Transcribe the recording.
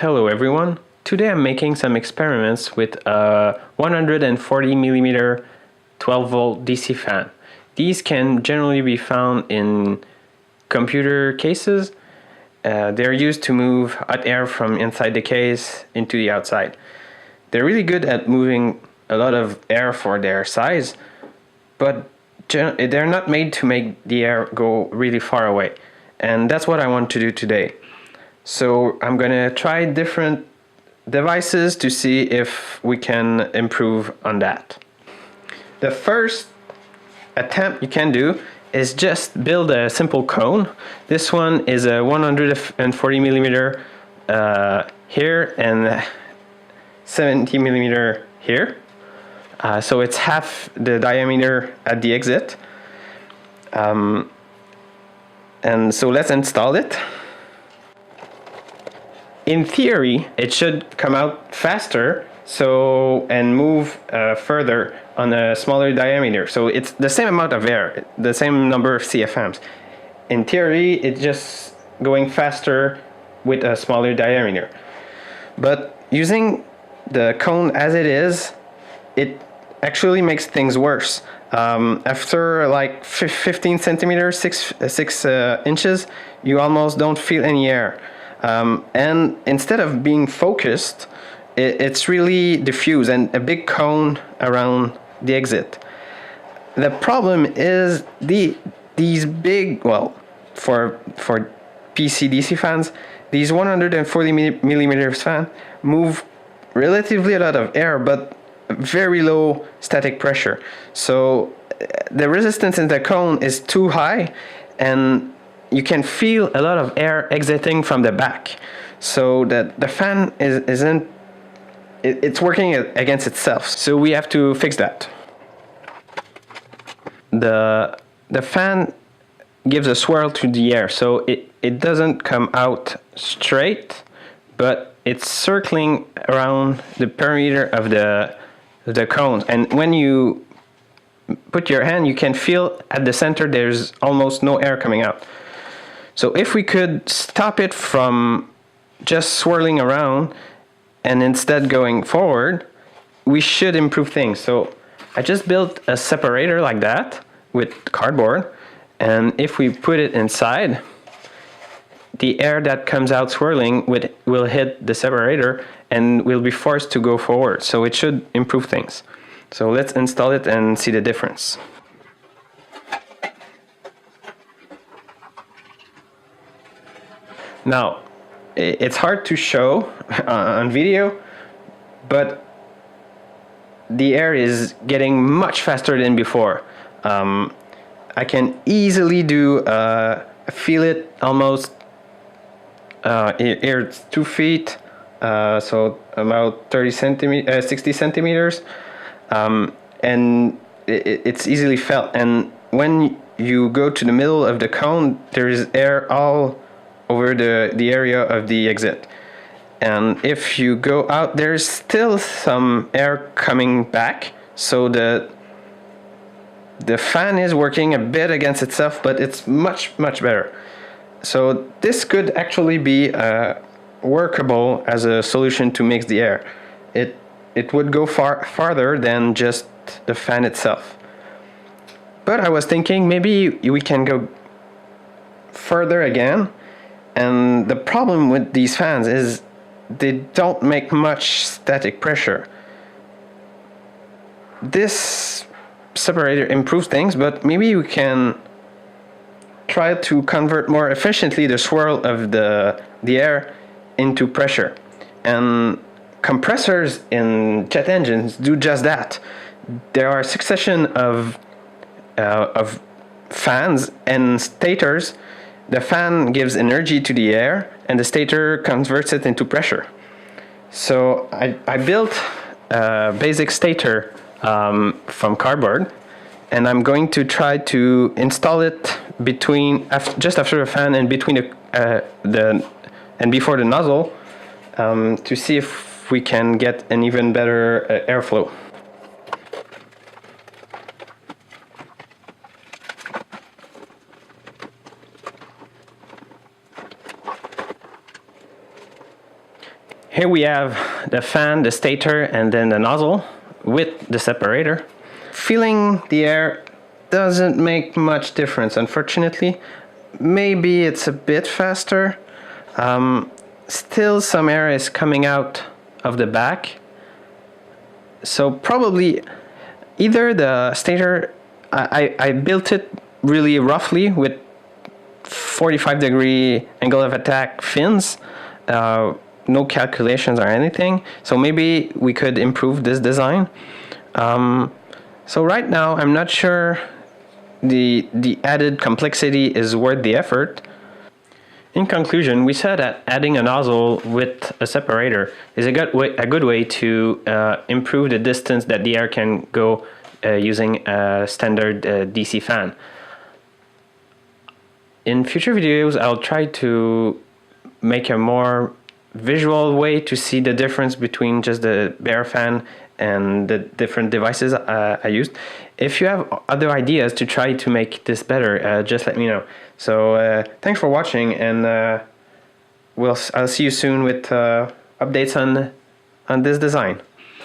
Hello everyone. Today I'm making some experiments with a 140 millimeter 12 volt DC fan. These can generally be found in computer cases. They're used to move hot air from inside the case into the outside. They're really good at moving a lot of air for their size, but they're not made to make the air go really far away. And that's what I want to do today. So I'm going to try different devices to see if we can improve on that. The first attempt you can do is just build a simple cone. This one is a 140 millimeter here and 70 millimeter here. So it's half the diameter at the exit. And so let's install it. In theory, it should come out faster and move further on a smaller diameter. So it's the same amount of air, the same number of CFMs. In theory, it's just going faster with a smaller diameter. But using the cone as it is, it actually makes things worse. After like 15 centimeters, 6 inches, you almost don't feel any air. And instead of being focused, it's really diffuse and a big cone around the exit. The problem is these big, well, for PC DC fans, these 140 millimeters fan move relatively a lot of air, but very low static pressure. So the resistance in the cone is too high, and you can feel a lot of air exiting from the back. So that the fan it's working against itself. So we have to fix that. The fan gives a swirl to the air, so it doesn't come out straight, but it's circling around the perimeter of the cone. And when you put your hand, you can feel at the center there's almost no air coming out. So if we could stop it from just swirling around and instead going forward, we should improve things. So I just built a separator like that with cardboard, and if we put it inside, the air that comes out swirling will hit the separator and will be forced to go forward. So it should improve things. So let's install it and see the difference. Now, it's hard to show on video, but the air is getting much faster than before. I can easily feel it almost, here it's 2 feet, so about 60 centimeters, and it's easily felt. And when you go to the middle of the cone, there is air all over the area of the exit. And if you go out, there's still some air coming back, so the fan is working a bit against itself, but it's much better. So this could actually be workable as a solution to mix the air. It would go farther than just the fan itself. But I was thinking maybe we can go further again. And the problem with these fans is they don't make much static pressure. This separator improves things, but maybe we can try to convert more efficiently the swirl of the air into pressure. And compressors in jet engines do just that. There are a succession of fans and stators. The fan gives energy to the air, and the stator converts it into pressure. So I built a basic stator from cardboard, and I'm going to try to install it just after the fan and between and before the nozzle, to see if we can get an even better airflow. Here we have the fan, the stator, and then the nozzle with the separator. Feeling the air doesn't make much difference, unfortunately. Maybe it's a bit faster. Still some air is coming out of the back. So probably either the stator, I built it really roughly with 45-degree angle of attack fins. No calculations or anything, so maybe we could improve this design. So right now I'm not sure the added complexity is worth the effort. In conclusion, we said that adding a nozzle with a separator is a good way to improve the distance that the air can go using a standard DC fan. In future videos, I'll try to make a more visual way to see the difference between just the bare fan and the different devices I used. If you have other ideas to try to make this better, just let me know. So thanks for watching, and I'll see you soon with updates on this design.